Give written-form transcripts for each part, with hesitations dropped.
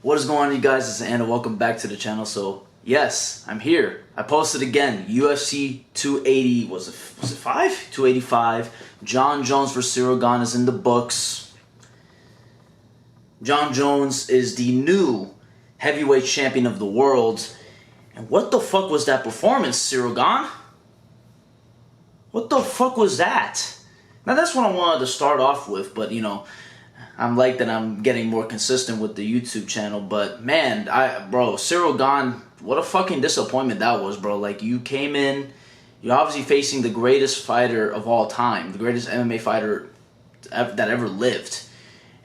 What is going on, you guys? It's Anna. Welcome back to the channel. So yes, I'm here. I posted again. UFC 280 was it 5? 285. Jon Jones vs. CYRIL GANE is in the books. Jon Jones is the new heavyweight champion of the world. And what the fuck was that performance, CYRIL GANE? What the fuck was that? Now that's what I wanted to start off with, but you know, I'm like that I'm getting more consistent with the YouTube channel, but man, bro, CYRIL GANE, what a fucking disappointment that was, bro. Like, you came in, you're obviously facing the greatest fighter of all time, the greatest MMA fighter that ever lived,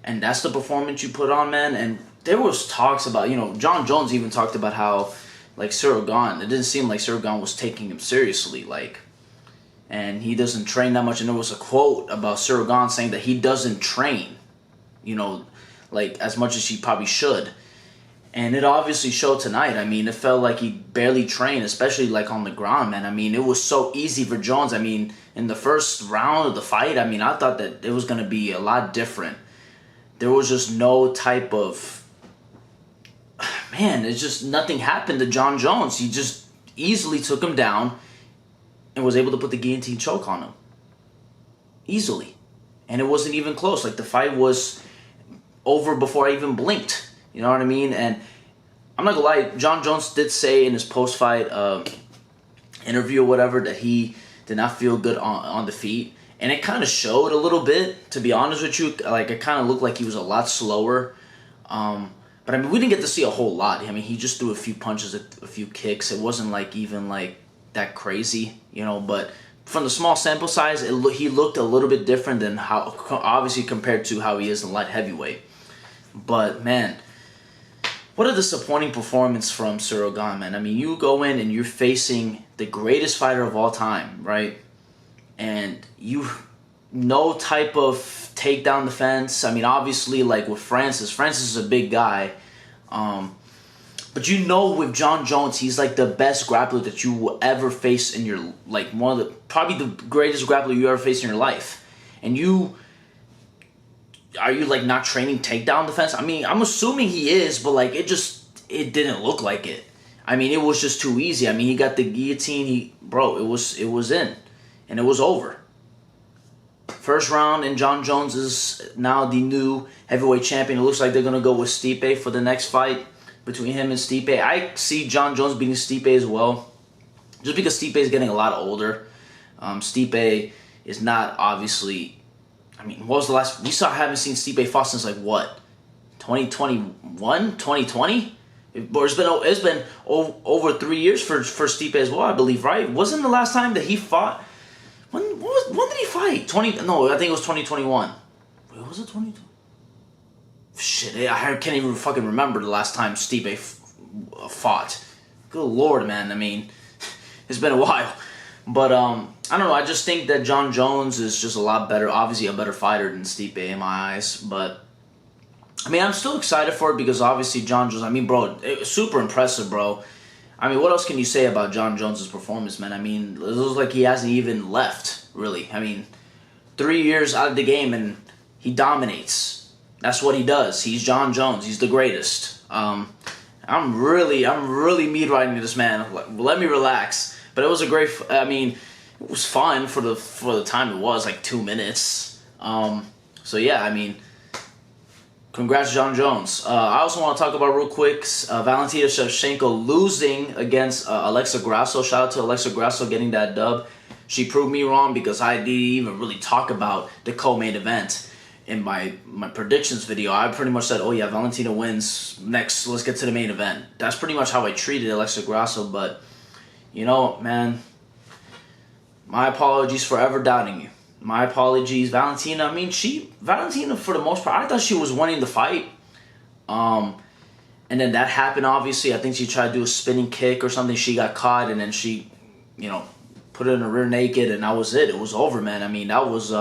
and that's the performance you put on, man. And there was talks about, you know, Jon Jones even talked about how, like, CYRIL GANE, it didn't seem like CYRIL GANE was taking him seriously, like, and he doesn't train that much. And there was a quote about CYRIL GANE saying that he doesn't train, you know, like, as much as he probably should. And it obviously showed tonight. I mean, it felt like he barely trained, especially like on the ground, man. I mean, it was so easy for Jones. I mean, in the first round of the fight, I mean, I thought that it was going to be a lot different. There was just no type of, man, it's just nothing happened to Jon Jones. He just easily took him down and was able to put the guillotine choke on him. Easily. And it wasn't even close. Like, the fight was over before I even blinked. You know what I mean? And I'm not gonna lie, Jon Jones did say in his post-fight interview or whatever that he did not feel good on the feet. And it kind of showed a little bit, to be honest with you. Like, it kind of looked like he was a lot slower. But I mean, we didn't get to see a whole lot. I mean, he just threw a few punches, a few kicks. It wasn't like even like that crazy, you know. But from the small sample size, he looked a little bit different than how, obviously, compared to how he is in light heavyweight. But man, what a disappointing performance from CYRIL GANE, man. I mean, you go in and you're facing the greatest fighter of all time, right? And you, no type of takedown defense. I mean, obviously, like with Francis is a big guy. But you know, with Jon Jones, he's like the best grappler that you will ever face in your, like, one of the, probably the greatest grappler you ever face in your life. And are you like not training takedown defense? I mean, I'm assuming he is, but like, it didn't look like it. I mean, it was just too easy. I mean, he got the guillotine, bro, it was in, and it was over. First round, and Jon Jones is now the new heavyweight champion. It looks like they're gonna go with Stipe for the next fight between him and Stipe. I see Jon Jones beating Stipe as well, just because Stipe is getting a lot older. Stipe is not, obviously, I mean, what was the last, haven't seen Stipe fought since like what, 2021, 2020? It's been over 3 years for Stipe as well, I believe, right? Wasn't the last time that he fought, when did he fight? No, I think it was 2021. Wait, was it 2020? Shit, I can't even fucking remember the last time Stipe fought. Good Lord, man. I mean, it's been a while. But, I don't know. I just think that Jon Jones is just a lot better. Obviously, a better fighter than Stipe in my eyes. But, I mean, I'm still excited for it because, obviously, Jon Jones, I mean, bro, it was super impressive, bro. I mean, what else can you say about Jon Jones' performance, man? I mean, it looks like he hasn't even left, really. I mean, 3 years out of the game and he dominates. That's what he does. He's Jon Jones. He's the greatest. I'm really meat riding this man. Let me relax. But it was a great. I mean, it was fun for the time it was, like 2 minutes. So yeah, I mean, congrats, Jon Jones. I also want to talk about real quick Valentina Shevchenko losing against Alexa Grasso. Shout out to Alexa Grasso getting that dub. She proved me wrong because I didn't even really talk about the co-main event. In my predictions video, I pretty much said, oh yeah, Valentina wins. Next, let's get to the main event. That's pretty much how I treated Alexa Grasso, but, you know, man, my apologies for ever doubting you. My apologies. Valentina, I mean, Valentina, for the most part, I thought she was winning the fight. And then that happened, obviously. I think she tried to do a spinning kick or something. She got caught, and then she, you know, put it in a rear naked, and that was it. It was over, man. I mean, that was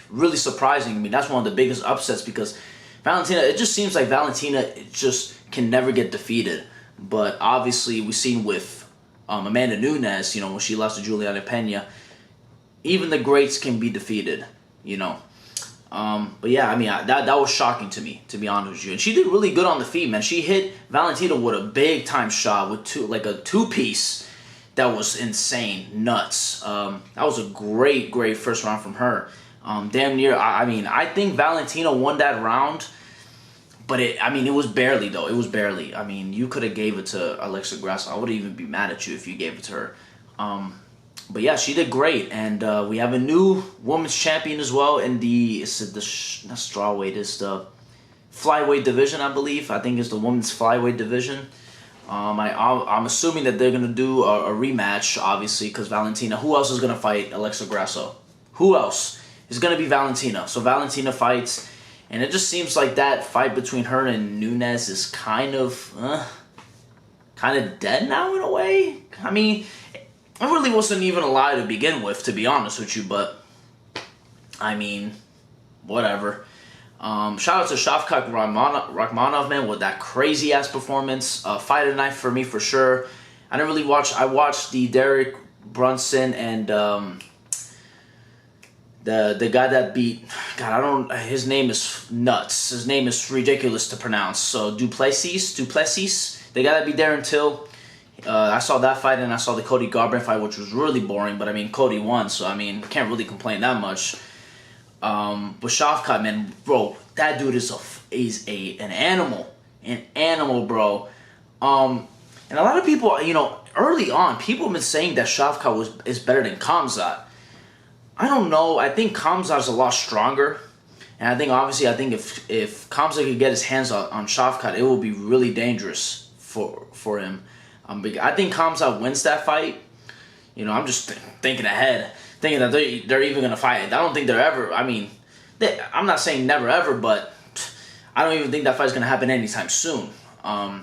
really surprising. I mean, that's one of the biggest upsets because Valentina, it just seems like Valentina just can never get defeated. But obviously, we've seen with Amanda Nunes, you know, when she lost to Juliana Pena, even the greats can be defeated, you know. But yeah, I mean, that was shocking to me, to be honest with you. And she did really good on the feet, man. She hit Valentina with a big time shot with a 2-piece that was insane, nuts. That was a great first round from her. Damn near. I mean, I think Valentina won that round, but it was barely though. It was barely. I mean, you could have gave it to Alexa Grasso. I wouldn't even be mad at you if you gave it to her. But yeah, she did great, and we have a new women's champion as well in the not strawweight, it's the flyweight division, I believe. I think it's the women's flyweight division. I'm assuming that they're gonna do a rematch, obviously, because Valentina. Who else is gonna fight Alexa Grasso? Who else? It's gonna be Valentina. So Valentina fights, and it just seems like that fight between her and Nunes is kind of dead now in a way. I mean, it really wasn't even a lie to begin with, to be honest with you, but I mean, whatever. Shout out to Shavkat Rakhmonov, man, with that crazy ass performance. Fight of the night for me for sure. I didn't really watch. I watched the Derek Brunson and the guy that beat. God, I don't. His name is nuts. His name is ridiculous to pronounce. So Duplessis, the guy that beat Darren Till. I saw that fight, and I saw the Cody Garbrandt fight, which was really boring, but I mean, Cody won, so I mean, can't really complain that much. But Shavkat, man, bro, that dude is an animal, bro. And a lot of people, you know, early on, people have been saying that Shavkat is better than Khamzat. I don't know. I think Khamzat is a lot stronger, and I think if Khamzat could get his hands on Shavkat, it will be really dangerous for him. I think Khamzat wins that fight. You know, I'm just thinking ahead, thinking that they're even gonna fight. I don't think they're ever. I mean, I'm not saying never ever, but I don't even think that fight's gonna happen anytime soon. But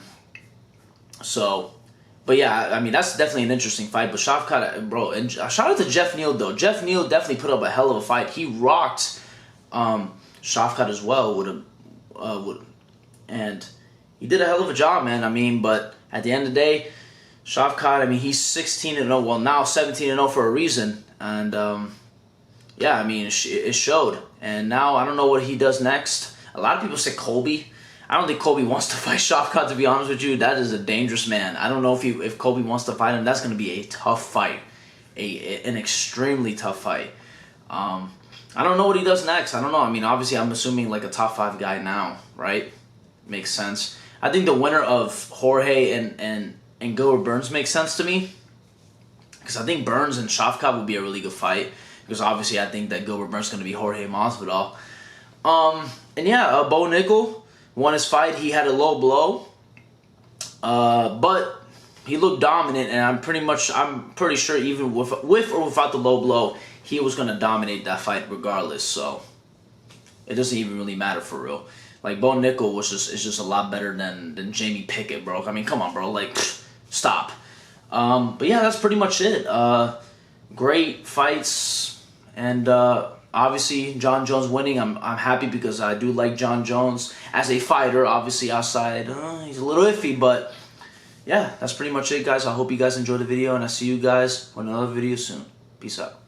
yeah, I mean, that's definitely an interesting fight. But Shavkat, bro, and shout out to Jeff Neal though. Jeff Neal definitely put up a hell of a fight. He rocked Shavkat as well and he did a hell of a job, man. I mean, but at the end of the day, Shavkat, I mean, he's 16-0. Well, now 17-0 for a reason. And, yeah, I mean, it showed. And now I don't know what he does next. A lot of people say Colby. I don't think Colby wants to fight Shavkat, to be honest with you. That is a dangerous man. I don't know if Colby wants to fight him. That's going to be a tough fight. An extremely tough fight. I don't know what he does next. I don't know. I mean, obviously, I'm assuming like a top 5 guy now, right? Makes sense. I think the winner of Jorge and Gilbert Burns makes sense to me, because I think Burns and Shavkat would be a really good fight, because obviously I think that Gilbert Burns is going to be Jorge Masvidal. And yeah, Bo Nickel won his fight. He had a low blow, but he looked dominant, and I'm pretty sure even with or without the low blow, he was going to dominate that fight regardless. So it doesn't even really matter for real. Like, Bo Nickel is just a lot better than Jamie Pickett, bro. I mean, come on, bro. Like, stop. But yeah, that's pretty much it. Great fights, and obviously Jon Jones winning. I'm happy, because I do like Jon Jones as a fighter. Obviously, outside he's a little iffy, but yeah, that's pretty much it, guys. I hope you guys enjoyed the video, and I'll see you guys for another video soon. Peace out.